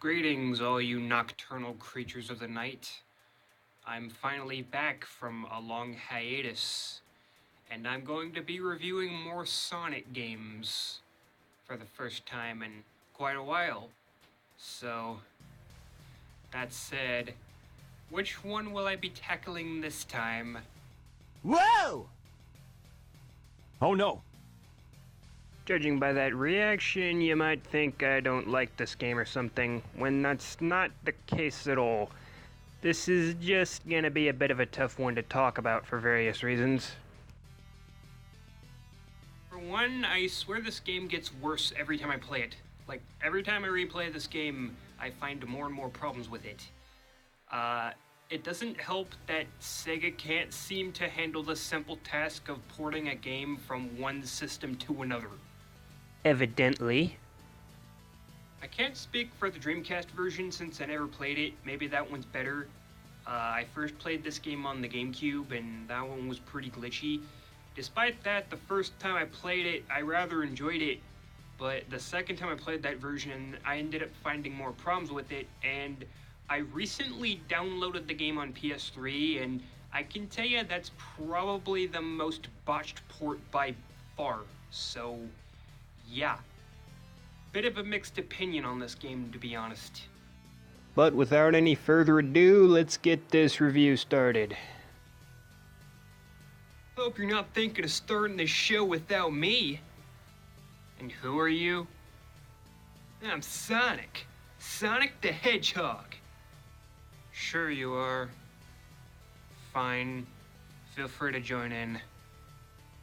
Greetings, all you nocturnal creatures of the night. I'm finally back from a long hiatus, and I'm going to be reviewing more Sonic games for the first time in quite a while. So, that said, which one will I be tackling this time? Whoa! Oh no! Judging by that reaction, you might think I don't like this game or something, when that's not the case at all. This is just gonna be a bit of a tough one to talk about for various reasons. For one, I swear this game gets worse every time I play it. Like, every time I replay this game, I find more and more problems with it. It doesn't help that Sega can't seem to handle the simple task of porting a game from one system to another. Evidently. I can't speak for the Dreamcast version since I never played it. Maybe that one's better. I first played this game on the GameCube, and that one was pretty glitchy. Despite that, the first time I played it, I rather enjoyed it. But the second time I played that version, I ended up finding more problems with it, and I recently downloaded the game on PS3, and I can tell you that's probably the most botched port by far. So, yeah. Bit of a mixed opinion on this game, to be honest. But without any further ado, let's get this review started. Hope you're not thinking of starting this show without me. And who are you? I'm Sonic. Sonic the Hedgehog. Sure you are. Fine. Feel free to join in.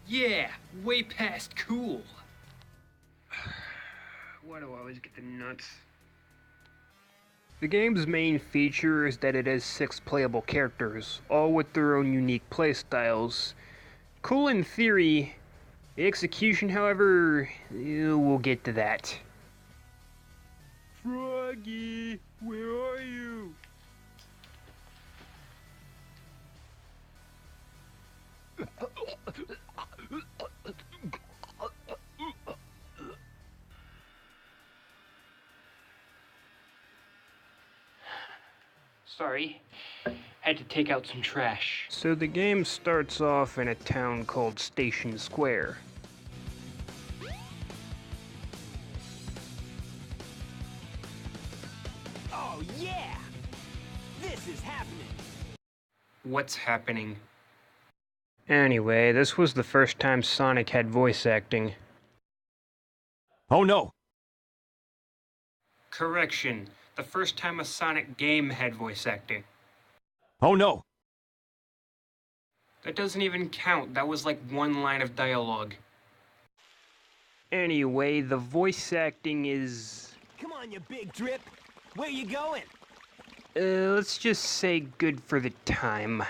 Yeah, way past cool. Why do I always get the nuts? The game's main feature is that it has 6 playable characters, all with their own unique playstyles. Cool in theory. The execution, however, we'll get to that. Froggy, where are you? Sorry, had to take out some trash. So the game starts off in a town called Station Square. Oh yeah! This is happening! What's happening? Anyway, this was the first time Sonic had voice acting. Oh no! Correction, the first time a Sonic game had voice acting. Oh no! That doesn't even count, that was like one line of dialogue. Anyway, the voice acting is... Come on, you big drip! Where you going? let's just say good for the time.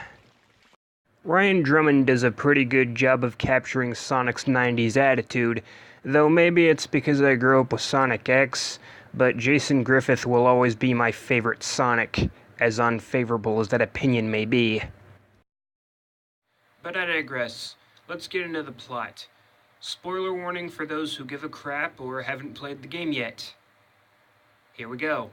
Ryan Drummond does a pretty good job of capturing Sonic's 90s attitude, though maybe it's because I grew up with Sonic X, but Jason Griffith will always be my favorite Sonic, as unfavorable as that opinion may be. But I digress. Let's get into the plot. Spoiler warning for those who give a crap or haven't played the game yet. Here we go.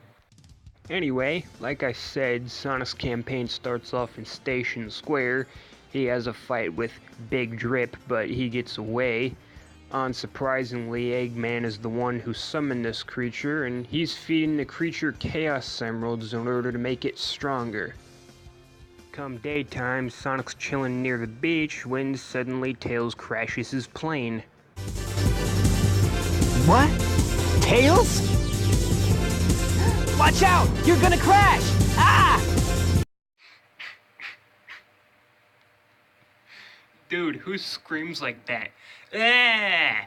Anyway, like I said, Sonic's campaign starts off in Station Square. He has a fight with Big Drip, but he gets away. Unsurprisingly, Eggman is the one who summoned this creature, and he's feeding the creature Chaos Emeralds in order to make it stronger. Come daytime, Sonic's chilling near the beach when suddenly Tails crashes his plane. What? Tails? Watch out! You're gonna crash! Ah! Dude, who screams like that? Ah!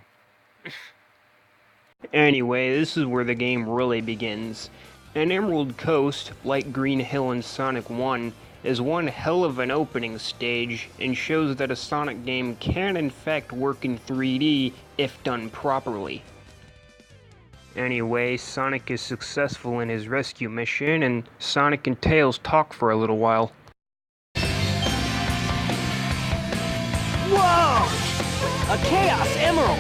Anyway, this is where the game really begins. An Emerald Coast, like Green Hill in Sonic 1, is one hell of an opening stage and shows that a Sonic game can in fact work in 3D if done properly. Anyway, Sonic is successful in his rescue mission, and Sonic and Tails talk for a little while. Whoa! A Chaos Emerald!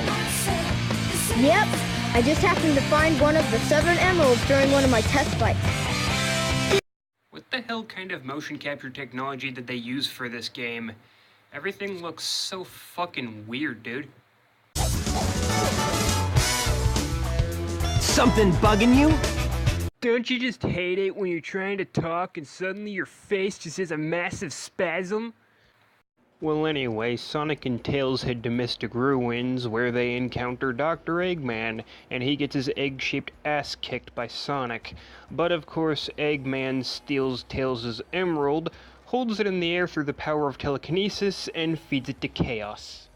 Yep, I just happened to find one of the 7 emeralds during one of my test fights. What the hell kind of motion capture technology did they use for this game? Everything looks so fucking weird, dude. Something bugging you? Don't you just hate it when you're trying to talk and suddenly your face just has a massive spasm? Well, anyway, Sonic and Tails head to Mystic Ruins, where they encounter Dr. Eggman, and he gets his egg-shaped ass kicked by Sonic. But of course, Eggman steals Tails' emerald, holds it in the air through the power of telekinesis, and feeds it to Chaos.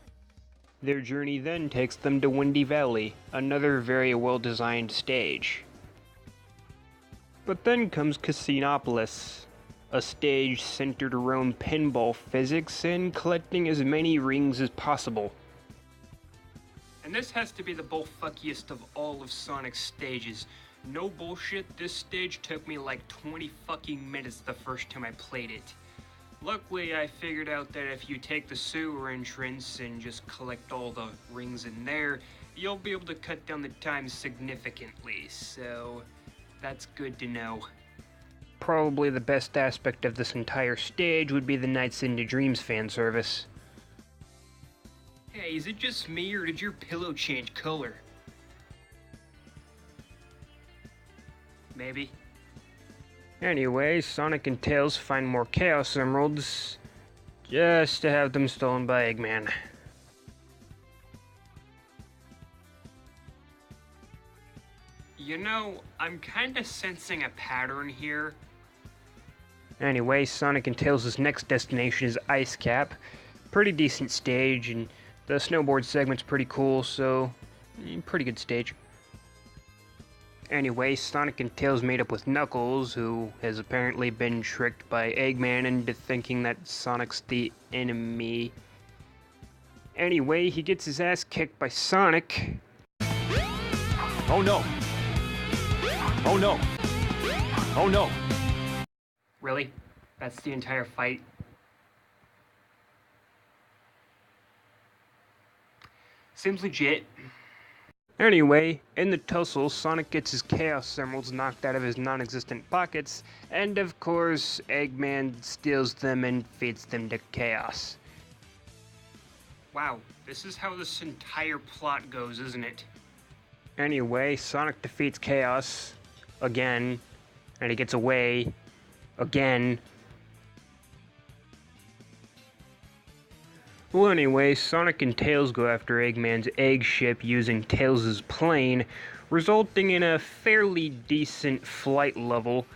Their journey then takes them to Windy Valley, another very well-designed stage. But then comes Casinopolis, a stage centered around pinball physics and collecting as many rings as possible. And this has to be the bullfuckiest of all of Sonic's stages. No bullshit, this stage took me like 20 fucking minutes the first time I played it. Luckily, I figured out that if you take the sewer entrance and just collect all the rings in there, you'll be able to cut down the time significantly, so that's good to know. Probably the best aspect of this entire stage would be the Nights into Dreams fan service. Hey, is it just me or did your pillow change color? Maybe. Anyway, Sonic and Tails find more Chaos Emeralds, just to have them stolen by Eggman. You know, I'm kinda sensing a pattern here. Anyway, Sonic and Tails' next destination is Ice Cap. Pretty decent stage, and the snowboard segment's pretty cool, so pretty good stage. Anyway, Sonic and Tails meet up with Knuckles, who has apparently been tricked by Eggman into thinking that Sonic's the enemy. Anyway, he gets his ass kicked by Sonic. Oh no! Oh no! Oh no! Really? That's the entire fight? Seems legit. Anyway, in the tussle, Sonic gets his Chaos Emeralds knocked out of his non-existent pockets, and of course, Eggman steals them and feeds them to Chaos. Wow, this is how this entire plot goes, isn't it? Anyway, Sonic defeats Chaos, again, and he gets away, again. Well, anyway, Sonic and Tails go after Eggman's egg ship using Tails' plane, resulting in a fairly decent flight level.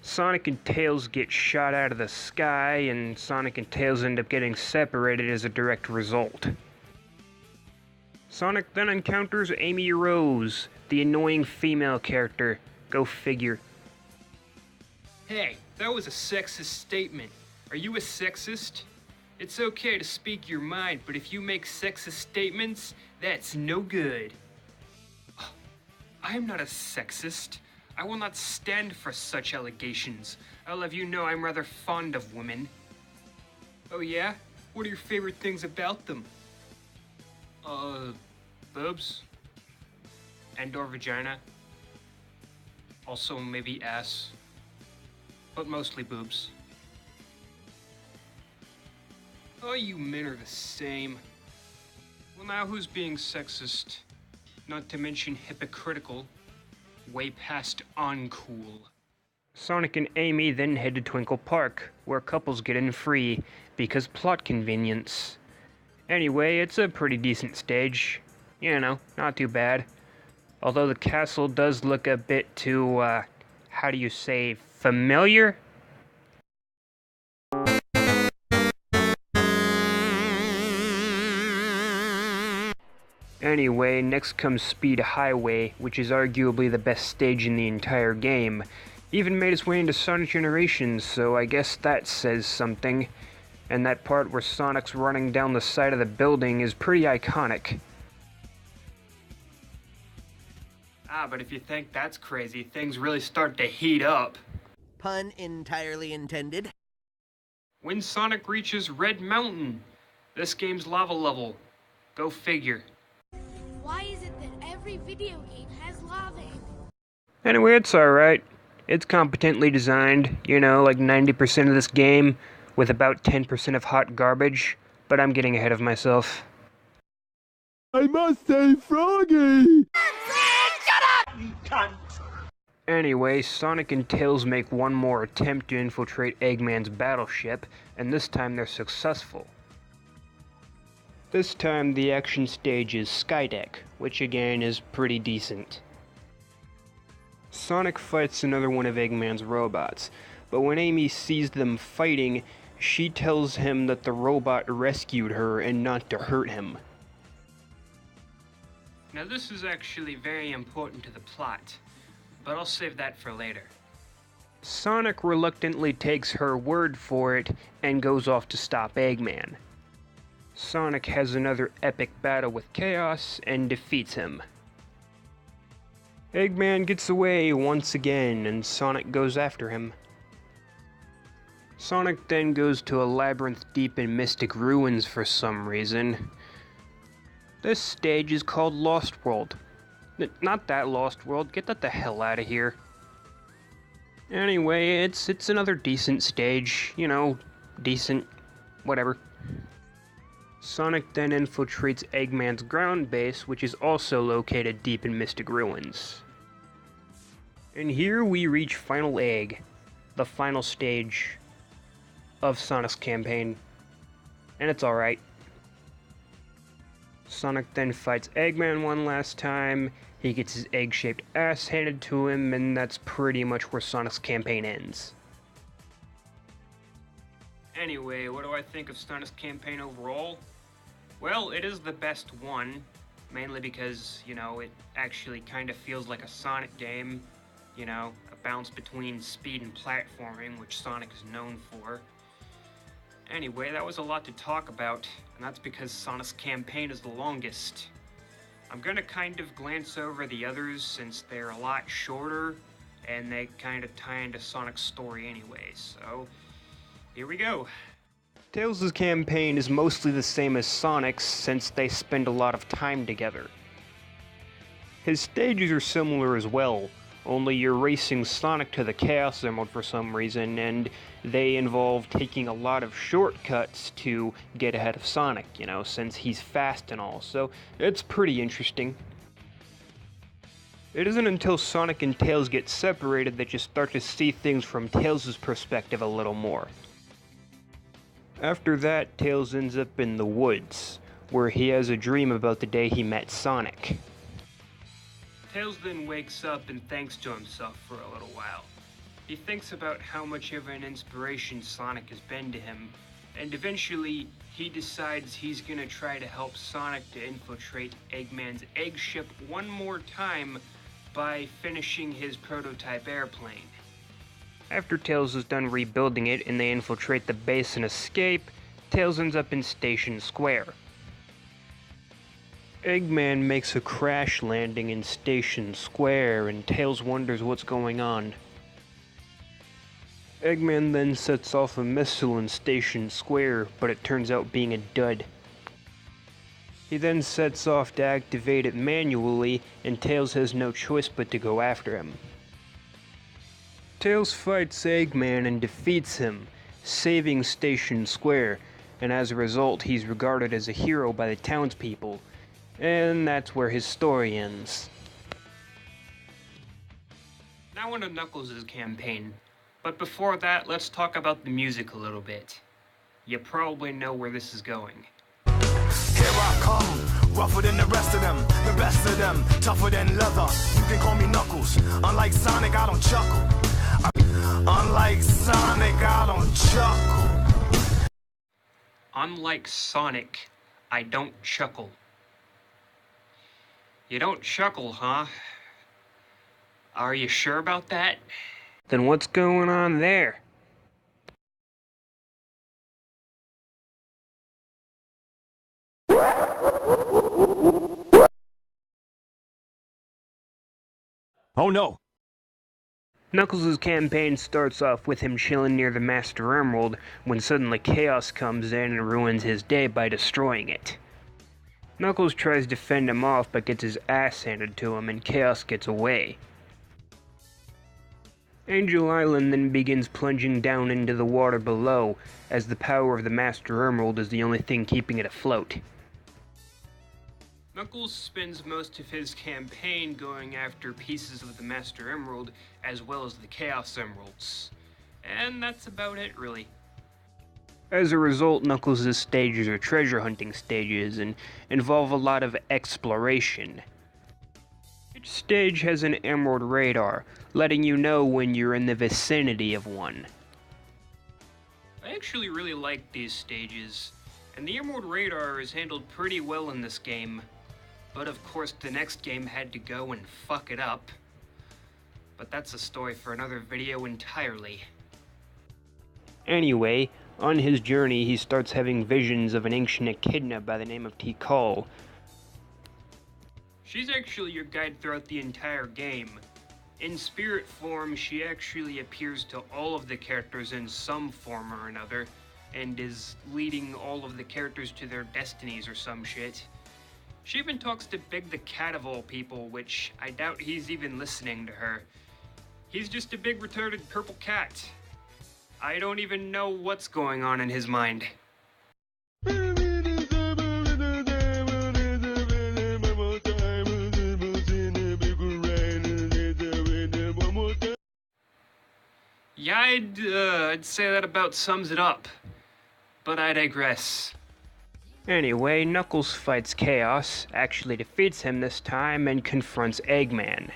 Sonic and Tails get shot out of the sky, and Sonic and Tails end up getting separated as a direct result. Sonic then encounters Amy Rose, the annoying female character. Go figure. Hey, that was a sexist statement. Are you a sexist? It's okay to speak your mind, but if you make sexist statements, that's no good. I am not a sexist. I will not stand for such allegations. I'll have you know I'm rather fond of women. Oh yeah? What are your favorite things about them? Boobs? And/or vagina. Also maybe ass. But mostly boobs. Oh, you men are the same. Well, now who's being sexist? Not to mention hypocritical. Way past uncool. Sonic and Amy then head to Twinkle Park, where couples get in free, because plot convenience. Anyway, it's a pretty decent stage. You know, not too bad. Although the castle does look a bit too, how do you say, familiar? Anyway, next comes Speed Highway, which is arguably the best stage in the entire game. Even made its way into Sonic Generations, so I guess that says something. And that part where Sonic's running down the side of the building is pretty iconic. But if you think that's crazy, things really start to heat up. Pun entirely intended. When Sonic reaches Red Mountain, this game's lava level. Go figure. Why is it that every every video game has lava in it. Anyway, it's alright. It's competently designed, you know, like 90% of this game, with about 10% of hot garbage, but I'm getting ahead of myself. I must say, Froggy! Anyway, Sonic and Tails make one more attempt to infiltrate Eggman's battleship, and this time they're successful. This time the action stage is Skydeck, which again is pretty decent. Sonic fights another one of Eggman's robots, but when Amy sees them fighting, she tells him that the robot rescued her and not to hurt him. Now this is actually very important to the plot, but I'll save that for later. Sonic reluctantly takes her word for it and goes off to stop Eggman. Sonic has another epic battle with Chaos and defeats him. Eggman gets away once again and Sonic goes after him. Sonic then goes to a labyrinth deep in Mystic Ruins for some reason. This stage is called Lost World. Not that Lost World, get that the hell out of here. Anyway, it's another decent stage, you know, decent, whatever. Sonic then infiltrates Eggman's ground base, which is also located deep in Mystic Ruins. And here we reach Final Egg, the final stage of Sonic's campaign, and it's alright. Sonic then fights Eggman one last time, he gets his egg-shaped ass handed to him, and that's pretty much where Sonic's campaign ends. Anyway, what do I think of Sonic's campaign overall? Well, it is the best one, mainly because, you know, it actually kind of feels like a Sonic game, you know, a balance between speed and platforming, which Sonic is known for. Anyway, that was a lot to talk about, and that's because Sonic's campaign is the longest. I'm gonna kind of glance over the others since they're a lot shorter, and they kind of tie into Sonic's story anyway, so here we go. Tails' campaign is mostly the same as Sonic's since they spend a lot of time together. His stages are similar as well, only you're racing Sonic to the Chaos Emerald for some reason, and they involve taking a lot of shortcuts to get ahead of Sonic, you know, since he's fast and all, so it's pretty interesting. It isn't until Sonic and Tails get separated that you start to see things from Tails' perspective a little more. After that, Tails ends up in the woods, where he has a dream about the day he met Sonic. Tails then wakes up and thanks to himself for a little while. He thinks about how much of an inspiration Sonic has been to him, and eventually he decides he's gonna try to help Sonic to infiltrate Eggman's egg ship one more time by finishing his prototype airplane. After Tails is done rebuilding it and they infiltrate the base and escape, Tails ends up in Station Square. Eggman makes a crash landing in Station Square and Tails wonders what's going on. Eggman then sets off a missile in Station Square, but it turns out being a dud. He then sets off to activate it manually, and Tails has no choice but to go after him. Tails fights Eggman and defeats him, saving Station Square, and as a result he's regarded as a hero by the townspeople, and that's where his story ends. Now on to Knuckles' campaign, but before that let's talk about the music a little bit. You probably know where this is going. Here I come, rougher than the rest of them, the best of them, tougher than leather. You can call me Knuckles. Unlike Sonic, I don't chuckle. Unlike Sonic, I don't chuckle. Unlike Sonic, I don't chuckle. You don't chuckle, huh? Are you sure about that? Then what's going on there? Oh no! Knuckles' campaign starts off with him chilling near the Master Emerald when suddenly Chaos comes in and ruins his day by destroying it. Knuckles tries to fend him off but gets his ass handed to him and Chaos gets away. Angel Island then begins plunging down into the water below, as the power of the Master Emerald is the only thing keeping it afloat. Knuckles spends most of his campaign going after pieces of the Master Emerald, as well as the Chaos Emeralds. And that's about it, really. As a result, Knuckles' stages are treasure hunting stages and involve a lot of exploration. Each stage has an emerald radar, letting you know when you're in the vicinity of one. I actually really like these stages, and the emerald radar is handled pretty well in this game. But of course the next game had to go and fuck it up. But that's a story for another video entirely. Anyway, on his journey he starts having visions of an ancient echidna by the name of Tikal. She's actually your guide throughout the entire game. In spirit form, she actually appears to all of the characters in some form or another, and is leading all of the characters to their destinies or some shit. She even talks to Big the Cat of all people, which I doubt he's even listening to her. He's just a big retarded purple cat. I don't even know what's going on in his mind. Yeah, I'd say that about sums it up. But I digress. Anyway, Knuckles fights Chaos, actually defeats him this time, and confronts Eggman.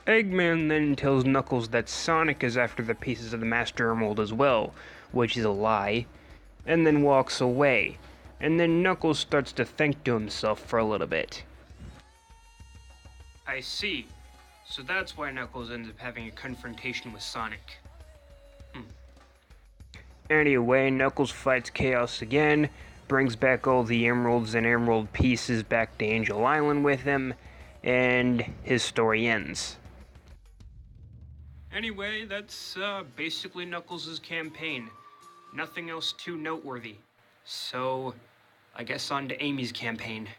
Eggman then tells Knuckles that Sonic is after the pieces of the Master Emerald as well, which is a lie, and then walks away. And then Knuckles starts to think to himself for a little bit. I see. So that's why Knuckles ends up having a confrontation with Sonic. Anyway, Knuckles fights Chaos again, brings back all the emeralds and emerald pieces back to Angel Island with him, and his story ends. Anyway, that's basically Knuckles' campaign. Nothing else too noteworthy. So, I guess on to Amy's campaign.